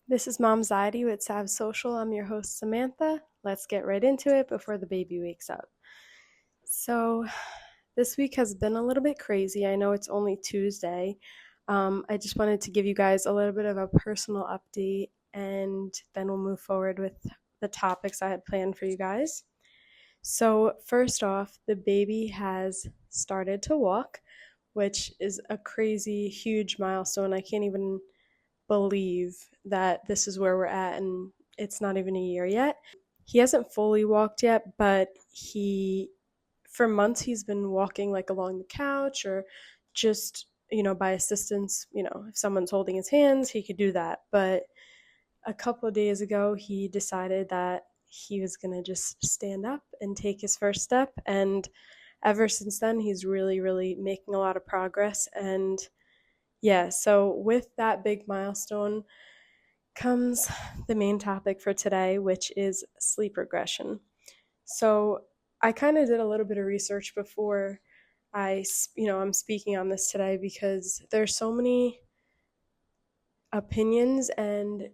This is Momxiety with Sav Social. I'm your host, Samantha. Let's get right into it before the baby wakes up. So, this week has been a little bit crazy. I know it's only Tuesday. I just wanted to give you guys a little bit of a personal update, and then we'll move forward with the topics I had planned for you guys. So, first off, the baby has started to walk, which is a crazy, huge milestone. I can't even believe that this is where we're at and it's not even a year yet. He hasn't fully walked yet, but for months, he's been walking like along the couch or just, by assistance. If someone's holding his hands, he could do that. But a couple of days ago, he decided that he was going to just stand up and take his first step. And ever since then, he's really, really making a lot of progress. And yeah, so with that big milestone comes the main topic for today, which is sleep regression. So I kind of did a little bit of research before I'm speaking on this today because there's so many opinions and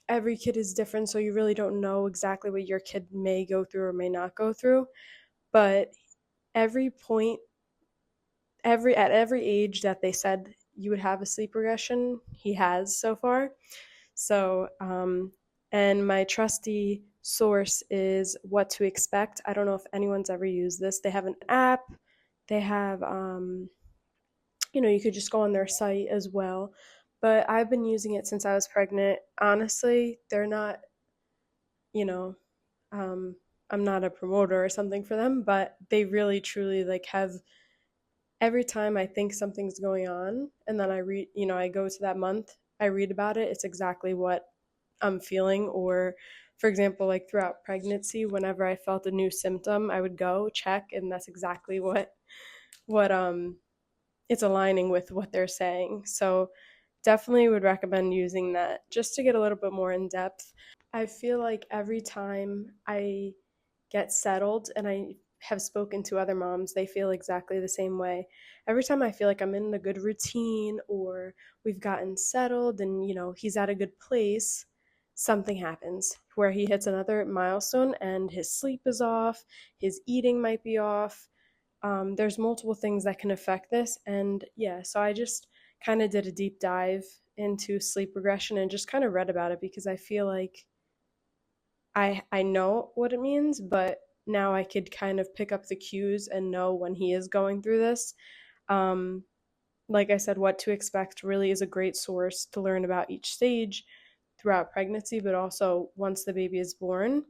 every kid is different, so you really don't know exactly what your kid may go through or may not go through. But every point, at every age that they said you would have a sleep regression, he has so far. So, and my trusty source is What to Expect. I don't know if anyone's ever used this. They have an app. They have, you could just go on their site as well. But I've been using it since I was pregnant. Honestly, they're not, you know, um, I'm not a promoter or something for them, but they really truly like have every time I think something's going on and then I go to that month, I read about it, it's exactly what I'm feeling. Or, for example, like throughout pregnancy, whenever I felt a new symptom, I would go check, and that's exactly what it's aligning with what they're saying. So, definitely would recommend using that just to get a little bit more in depth. I feel like every time I get settled, and I have spoken to other moms, they feel exactly the same way. Every time I feel like I'm in a good routine or we've gotten settled and, he's at a good place, something happens where he hits another milestone and his sleep is off, his eating might be off. There's multiple things that can affect this. And yeah, so I just kind of did a deep dive into sleep regression and just kind of read about it because I feel like I know what it means, but now I could kind of pick up the cues and know when he is going through this. Um, like I said, What to Expect really is a great source to learn about each stage throughout pregnancy, but also once the baby is born.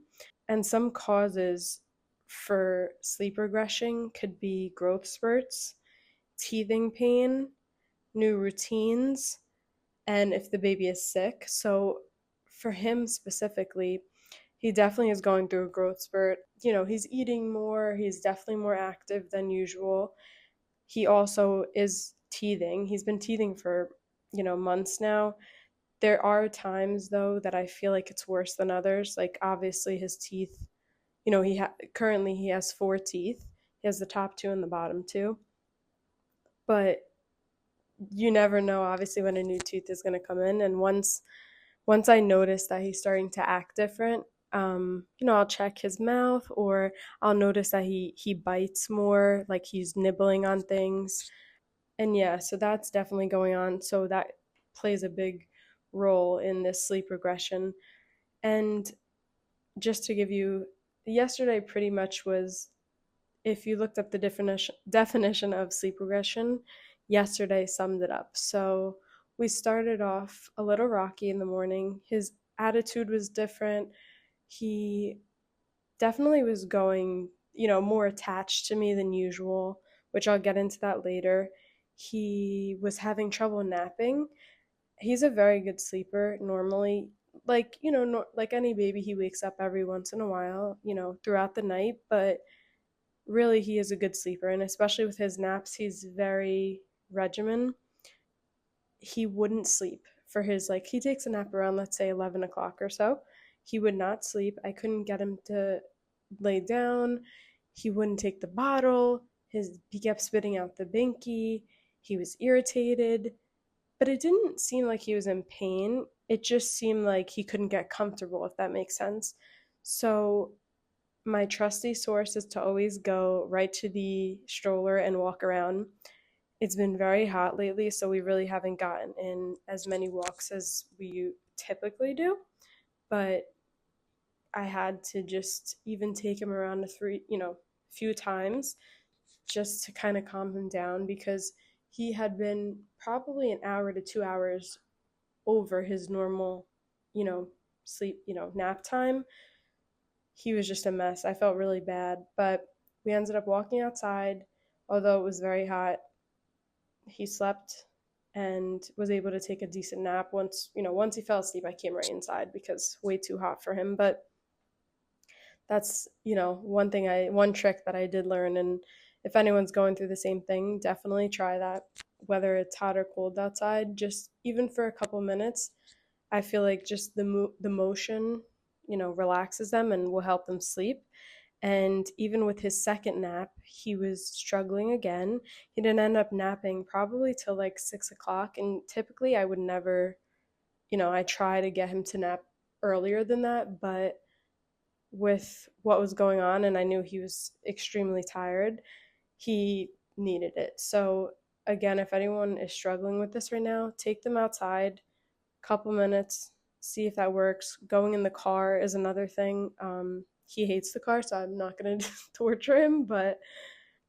And some causes for sleep regression could be growth spurts, teething pain, new routines, and if the baby is sick. So for him specifically, he definitely is going through a growth spurt. He's eating more, he's definitely more active than usual. He also is teething. He's been teething for, months now. There are times though that I feel like it's worse than others. Like obviously his teeth, currently he has four teeth. He has the top two and the bottom two. But you never know obviously when a new tooth is going to come in, and once I notice that he's starting to act different, I'll check his mouth, or I'll notice that he bites more, like he's nibbling on things. And yeah, so that's definitely going on. So that plays a big role in this sleep regression. And just to give you, yesterday pretty much was, if you looked up the definition of sleep regression, yesterday summed it up. So we started off a little rocky in the morning. His attitude was different. He definitely was going, more attached to me than usual, which I'll get into that later. He was having trouble napping. He's a very good sleeper normally. Like, like any baby, he wakes up every once in a while, throughout the night, but really he is a good sleeper. And especially with his naps, he's very regimen. He wouldn't sleep for his, like, he takes a nap around, let's say, 11 o'clock or so. He would not sleep. I couldn't get him to lay down. He wouldn't take the bottle. He kept spitting out the binky. He was irritated, but it didn't seem like he was in pain. it just seemed like he couldn't get comfortable, if that makes sense. So my trusty source is to always go right to the stroller and walk around. It's been very hot lately, so we really haven't gotten in as many walks as we typically do. But I had to just even take him around a few times just to kind of calm him down because he had been probably an hour to 2 hours over his normal, you know, sleep, nap time. He was just a mess. I felt really bad, but we ended up walking outside. Although it was very hot, he slept and was able to take a decent nap. Once he fell asleep, I came right inside because way too hot for him. But that's, one trick that I did learn. And if anyone's going through the same thing, definitely try that. Whether it's hot or cold outside, just even for a couple minutes, I feel like just the motion, relaxes them and will help them sleep. And even with his second nap, he was struggling again. He didn't end up napping probably till like 6 o'clock. And typically, I would never, I try to get him to nap earlier than that. But with what was going on, and I knew he was extremely tired, he needed it. So, again, if anyone is struggling with this right now, take them outside, couple minutes, see if that works. Going in the car is another thing. He hates the car, so I'm not going to torture him, but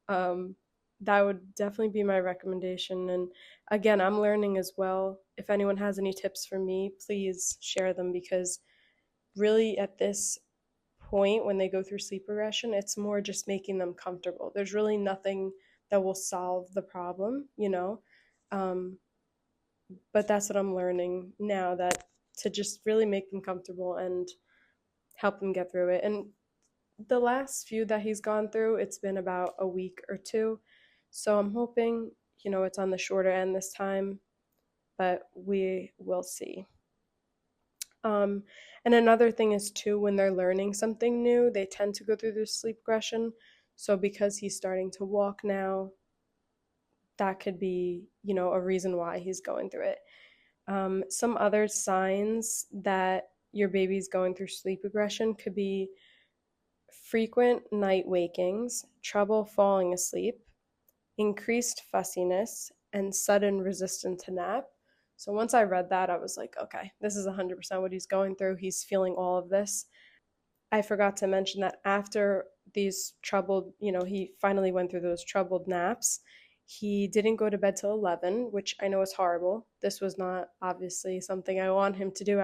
um, that would definitely be my recommendation. And again, I'm learning as well. If anyone has any tips for me, please share them because really at this point, when they go through sleep regression, it's more just making them comfortable. There's really nothing that will solve the problem. Um, but that's what I'm learning now, that to just really make them comfortable and help them get through it. And the last few that he's gone through, it's been about a week or two. So I'm hoping, it's on the shorter end this time, but we will see. Um, and another thing is too, when they're learning something new, they tend to go through this sleep regression. So because he's starting to walk now, that could be, a reason why he's going through it. Some other signs that your baby's going through sleep regression could be frequent night wakings, trouble falling asleep, increased fussiness, and sudden resistance to nap. So once I read that, I was like, okay, this is 100% what he's going through. He's feeling all of this. I forgot to mention that after these troubled, he finally went through those troubled naps. He didn't go to bed till 11, which I know is horrible. This was not obviously something I want him to do.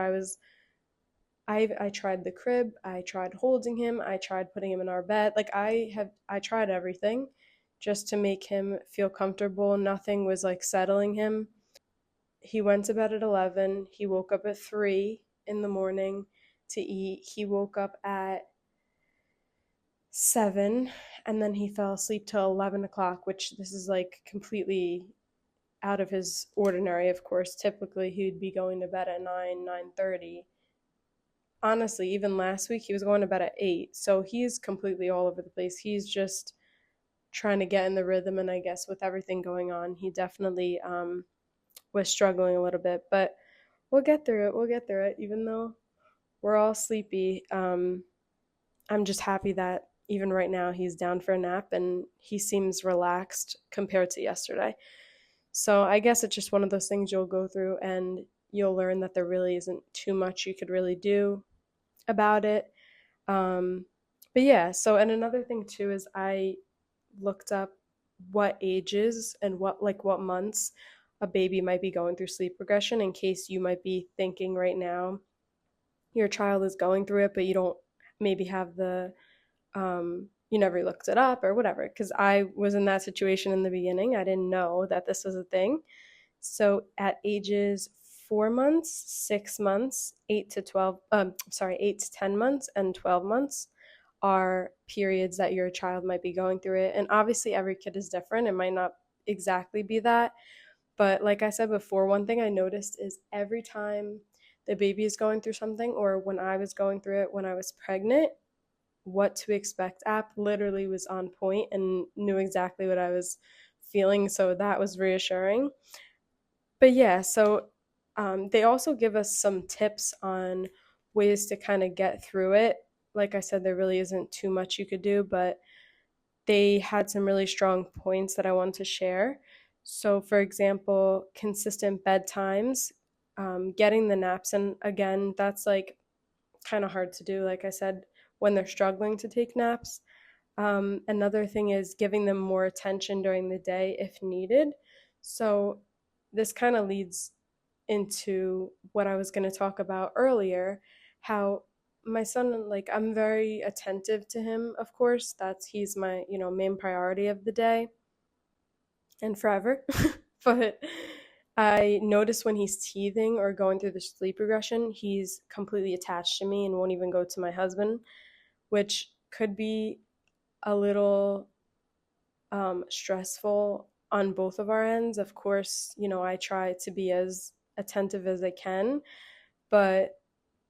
I tried the crib, I tried holding him, I tried putting him in our bed. Like I tried everything just to make him feel comfortable. Nothing was like settling him. He went to bed at 11. He woke up at 3 in the morning to eat. He woke up at 7 and then he fell asleep till 11 o'clock, which this is like completely out of his ordinary. Of course, typically he'd be going to bed at 9:30. Honestly, even last week he was going to bed at 8. So he's completely all over the place. He's just trying to get in the rhythm, and I guess with everything going on, he definitely was struggling a little bit, but we'll get through it. We'll get through it. Even though we're all sleepy, I'm just happy that even right now he's down for a nap and he seems relaxed compared to yesterday. So I guess it's just one of those things you'll go through and you'll learn that there really isn't too much you could really do about it. Um, but yeah, so and another thing too is I looked up what ages and what months a baby might be going through sleep regression, in case you might be thinking right now your child is going through it, but you don't maybe have you never looked it up or whatever. Because I was in that situation in the beginning. I didn't know that this was a thing. So at ages 4 months, 6 months, 8 to 10 months, and 12 months are periods that your child might be going through it. And obviously, every kid is different. It might not exactly be that. But like I said before, one thing I noticed is every time the baby is going through something, or when I was going through it when I was pregnant, What to Expect app literally was on point and knew exactly what I was feeling. So that was reassuring. But yeah, so They also give us some tips on ways to kind of get through it. Like I said, there really isn't too much you could do, but they had some really strong points that I wanted to share. So, for example, consistent bedtimes, getting the naps, and again, that's like kind of hard to do, like I said, when they're struggling to take naps. Another thing is giving them more attention during the day if needed. So, this kind of leads into what I was going to talk about earlier, how my son, like, I'm very attentive to him, of course. He's my, main priority of the day and forever. But I notice when he's teething or going through the sleep regression, he's completely attached to me and won't even go to my husband, which could be a little stressful on both of our ends. Of course, I try to be as attentive as I can, but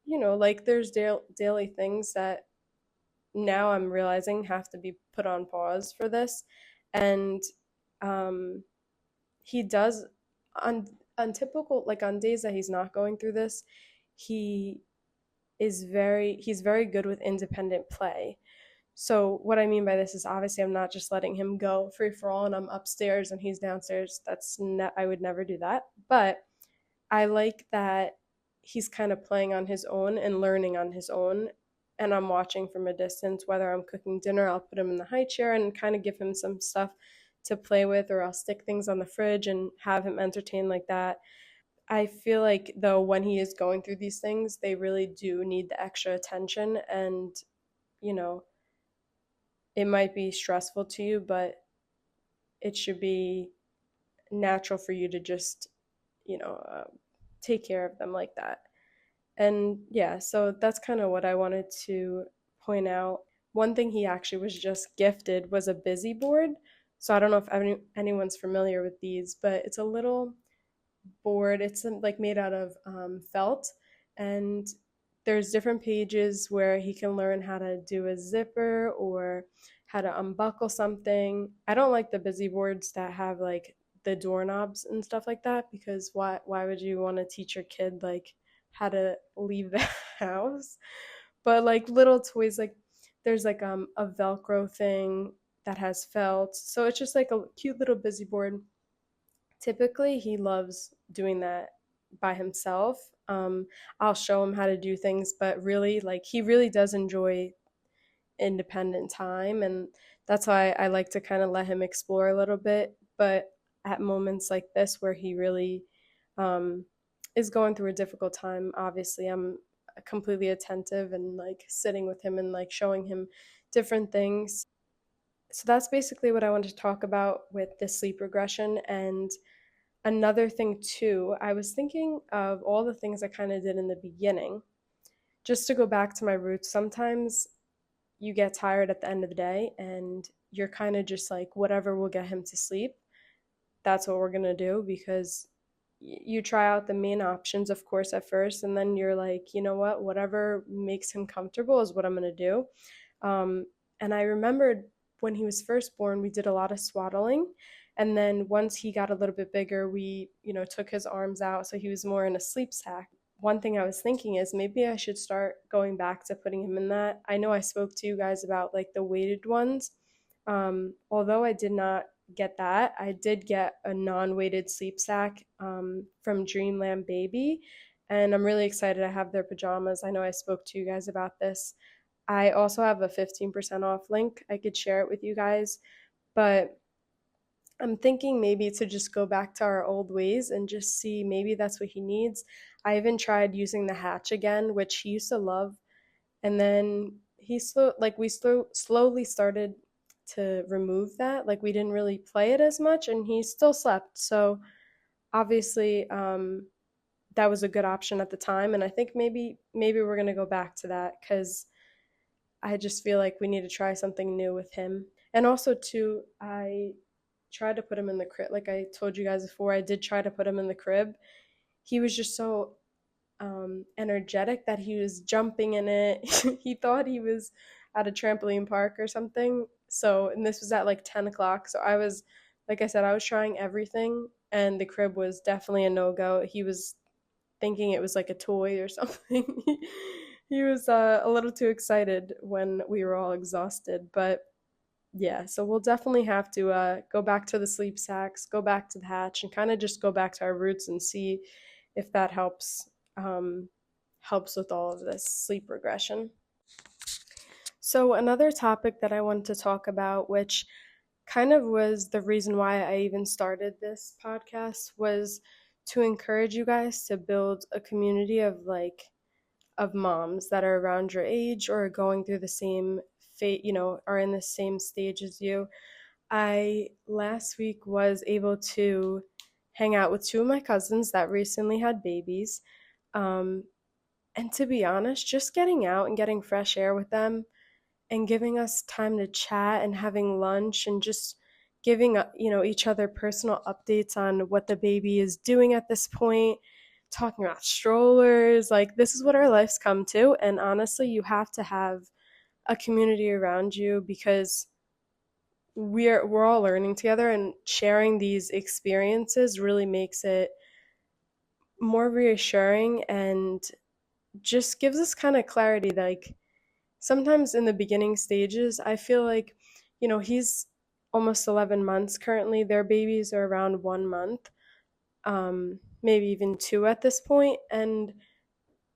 like there's daily things that now I'm realizing have to be put on pause for this. And um, he does on typical, like on days that he's not going through this, he he's very good with independent play. So what I mean by this is obviously I'm not just letting him go free for all and I'm upstairs and he's downstairs. I would never do that. But I like that he's kind of playing on his own and learning on his own. And I'm watching from a distance. Whether I'm cooking dinner, I'll put him in the high chair and kind of give him some stuff to play with, or I'll stick things on the fridge and have him entertained like that. I feel like, though, when he is going through these things, they really do need the extra attention. And, you know, it might be stressful to you, but it should be natural for you to just, you know, uh, take care of them like that. And yeah, so that's kind of what I wanted to point out. One thing he actually was just gifted was a busy board. So I don't know if anyone's familiar with these, but it's a little board. It's like made out of felt, and there's different pages where he can learn how to do a zipper or how to unbuckle something. I don't like the busy boards that have like the doorknobs and stuff like that, because why would you want to teach your kid like how to leave the house? But like little toys, like there's like a Velcro thing that has felt. So it's just like a cute little busy board. Typically, he loves doing that by himself. I'll show him how to do things, but really, like, he really does enjoy independent time. And that's why I like to kind of let him explore a little bit. But at moments like this, where he really um, is going through a difficult time, obviously, I'm completely attentive and like sitting with him and like showing him different things. So that's basically what I wanted to talk about with the sleep regression. And another thing too, I was thinking of all the things I kind of did in the beginning. Just to go back to my roots, sometimes you get tired at the end of the day and you're kind of just like, whatever will get him to sleep, that's what we're going to do, because you try out the main options, of course, at first, and then you're like, you know what, whatever makes him comfortable is what I'm going to do. Um, and I remembered when he was first born, we did a lot of swaddling. And then once he got a little bit bigger, we, took his arms out. So he was more in a sleep sack. One thing I was thinking is maybe I should start going back to putting him in that. I know I spoke to you guys about like the weighted ones. Although I did not get that, I did get a non-weighted sleep sack from Dreamland Baby. And I'm really excited. I have their pajamas. I know I spoke to you guys about this. I also have a 15% off link. I could share it with you guys. But I'm thinking maybe to just go back to our old ways and just see, maybe that's what he needs. I even tried using the hatch again, which he used to love. And then we slowly started to remove that. Like we didn't really play it as much and he still slept. So obviously, that was a good option at the time. And I think maybe we're going to go back to that, because I just feel like we need to try something new with him. And also, too, I tried to put him in the crib. Like I told you guys before, I did try to put him in the crib. He was just so energetic that he was jumping in it. He thought he was at a trampoline park or something. So, and this was at like 10 o'clock. So like I said, I was trying everything, and the crib was definitely a no go. He was thinking it was like a toy or something. He was a little too excited when we were all exhausted. But yeah, so we'll definitely have to go back to the sleep sacks, go back to the hatch, and kind of just go back to our roots and see if that um, helps with all of this sleep regression. So another topic that I wanted to talk about, which kind of was the reason why I even started this podcast, was to encourage you guys to build a community of moms that are around your age or are going through the same fate, are in the same stage as you. I last week was able to hang out with two of my cousins that recently had babies. Um, and to be honest, just getting out and getting fresh air with them and giving us time to chat and having lunch and just giving each other personal updates on what the baby is doing at this point, talking about strollers, like this is what our life's come to. And honestly, you have to have a community around you because we're all learning together, and sharing these experiences really makes it more reassuring and just gives us kind of clarity. Like sometimes in the beginning stages, I feel like, he's almost 11 months currently. Their babies are around 1 month, maybe even two at this point. And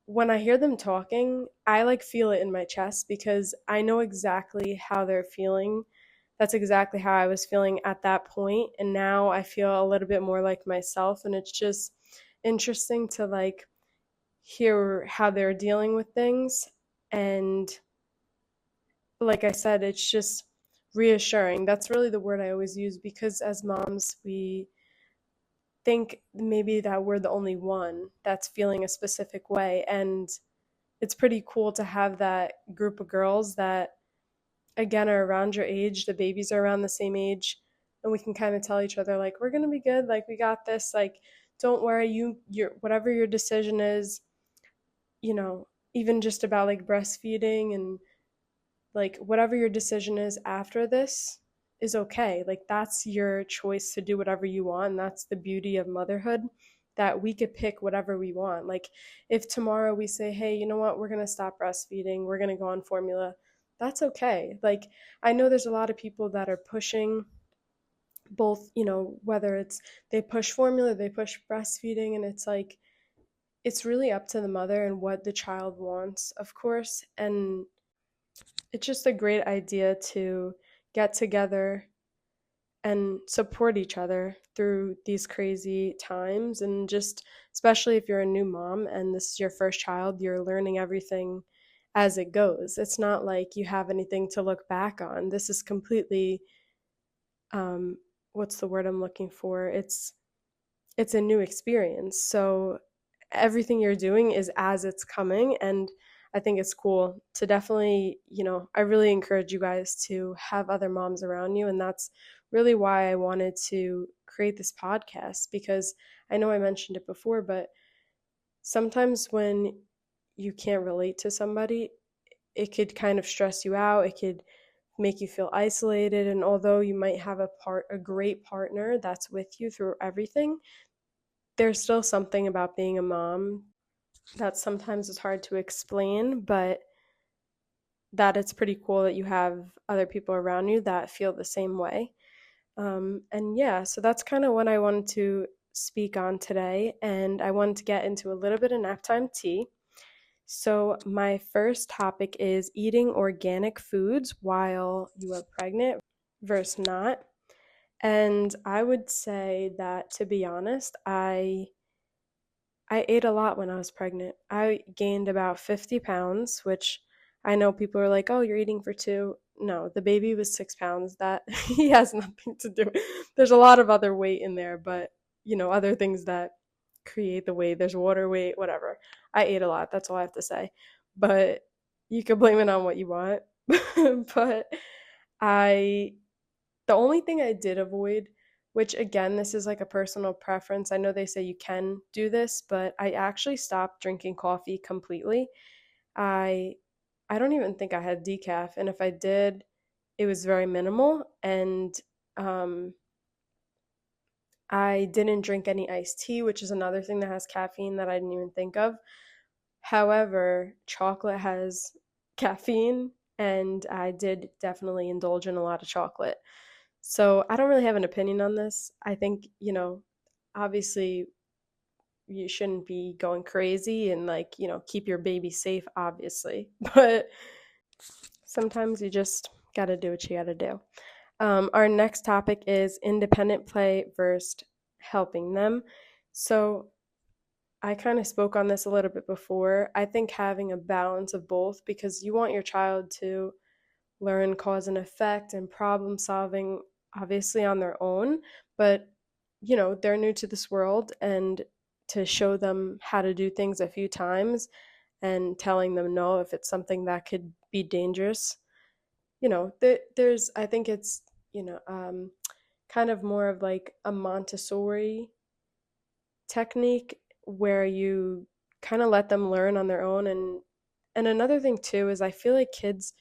when I hear them talking, I like feel it in my chest because I know exactly how they're feeling. That's exactly how I was feeling at that point. And now I feel a little bit more like myself. And it's just interesting to like hear how they're dealing with things. And like I said, it's just reassuring. That's really the word I always use because as moms, we think maybe that we're the only one that's feeling a specific way. And it's pretty cool to have that group of girls that, again, are around your age. The babies are around the same age. And we can kind of tell each other, like, we're going to be good. Like, we got this. Like, don't worry. Whatever your decision is, even just about like breastfeeding and like whatever your decision is after this is okay. Like that's your choice to do whatever you want. And that's the beauty of motherhood, that we could pick whatever we want. Like if tomorrow we say, hey, you know what, we're going to stop breastfeeding, we're going to go on formula, that's okay. Like I know there's a lot of people that are pushing both, whether it's they push formula, they push breastfeeding, and it's like it's really up to the mother and what the child wants, of course. And it's just a great idea to get together and support each other through these crazy times. And just, especially if you're a new mom and this is your first child, you're learning everything as it goes. It's not like you have anything to look back on. This is completely, what's the word I'm looking for? It's a new experience. So everything you're doing is as it's coming. And I think it's cool to definitely, I really encourage you guys to have other moms around you. And that's really why I wanted to create this podcast, because I know I mentioned it before, but sometimes when you can't relate to somebody, it could kind of stress you out. It could make you feel isolated. And although you might have a great partner that's with you through everything, there's still something about being a mom that sometimes is hard to explain, but that it's pretty cool that you have other people around you that feel the same way. And yeah, so that's kind of what I wanted to speak on today. And I wanted to get into a little bit of nap time tea. So, my first topic is eating organic foods while you are pregnant versus not. And I would say that, to be honest, I ate a lot when I was pregnant. I gained about 50 pounds, which I know people are like, oh, you're eating for two. No, the baby was 6 pounds. That he has nothing to do. There's a lot of other weight in there, but other things that create the weight. There's water weight, whatever. I ate a lot. That's all I have to say. But you can blame it on what you want. But I the only thing I did avoid, which again, this is like a personal preference. I know they say you can do this, but I actually stopped drinking coffee completely. I I don't even think I had decaf, and if I did, it was very minimal. And um, I didn't drink any iced tea, which is another thing that has caffeine that I didn't even think of. However, chocolate has caffeine, and I did definitely indulge in a lot of chocolate. So I don't really have an opinion on this. I think, obviously you shouldn't be going crazy and, like, keep your baby safe, obviously. But sometimes you just got to do what you got to do. Our next topic is independent play versus helping them. So I kind of spoke on this a little bit before. I think having a balance of both, because you want your child to learn cause and effect and problem solving, obviously on their own, but they're new to this world, and to show them how to do things a few times and telling them no if it's something that could be dangerous. There's, I think it's, kind of more of like a Montessori technique where you kind of let them learn on their own. And another thing too is I feel like kids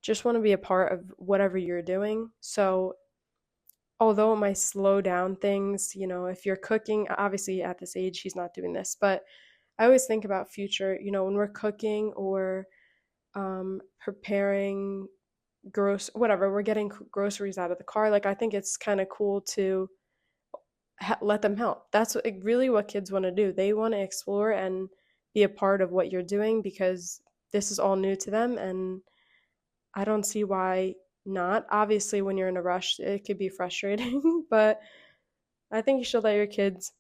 just want to be a part of whatever you're doing. So although it might slow down things, if you're cooking, obviously at this age he's not doing this, but I always think about future, when we're cooking or preparing whatever, we're getting groceries out of the car. Like, I think it's kind of cool to let them help. That's really what kids want to do. They want to explore and be a part of what you're doing, because this is all new to them, and I don't see why not. Obviously, when you're in a rush, it could be frustrating, but I think you should let your kids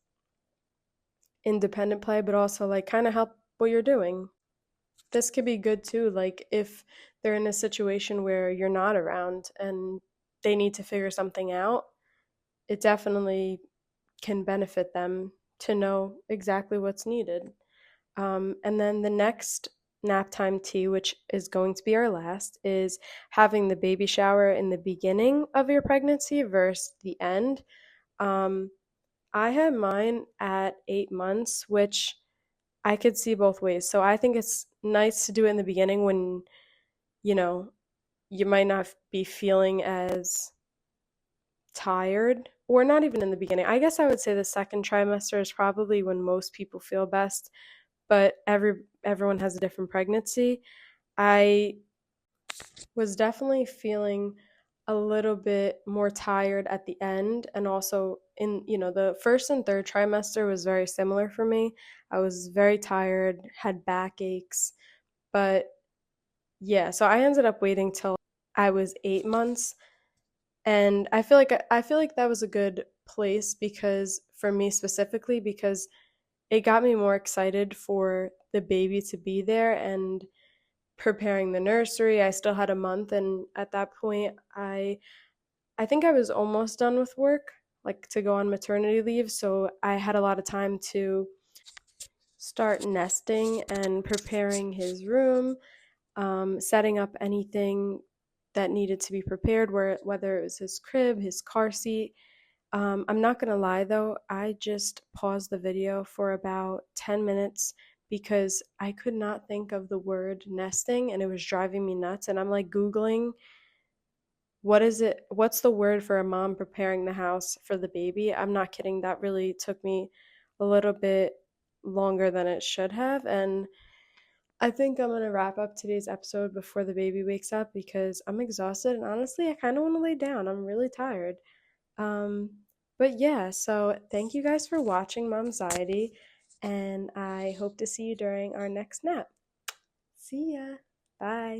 independent play, but also like kind of help what you're doing. This could be good too, like if they're in a situation where you're not around and they need to figure something out, it definitely can benefit them to know exactly what's needed. And then the next nap time tea, which is going to be our last, is having the baby shower in the beginning of your pregnancy versus the end. Um, I had mine at 8 months, which I could see both ways. So I think it's nice to do it in the beginning when, you know, you might not be feeling as tired, or not even in the beginning. I guess I would say the second trimester is probably when most people feel best, but everyone has a different pregnancy. I was definitely feeling a little bit more tired at the end, and also in, the first and third trimester was very similar for me. I was very tired, had backaches, but yeah, so I ended up waiting till I was 8 months, and I feel like that was a good place, because for me specifically, because it got me more excited for the baby to be there and preparing the nursery. I still had a month, and at that point I think I was almost done with work, like to go on maternity leave, so I had a lot of time to start nesting and preparing his room, setting up anything that needed to be prepared, whether it was his crib, his car seat. I'm not gonna lie though, I just paused the video for about 10 minutes because I could not think of the word nesting, and it was driving me nuts. And I'm like Googling, what's the word for a mom preparing the house for the baby? I'm not kidding, that really took me a little bit longer than it should have. And I think I'm gonna wrap up today's episode before the baby wakes up, because I'm exhausted, and honestly I kind of want to lay down. I'm really tired. um, but yeah, so thank you guys for watching Momxiety, and I hope to see you during our next nap. See ya. Bye.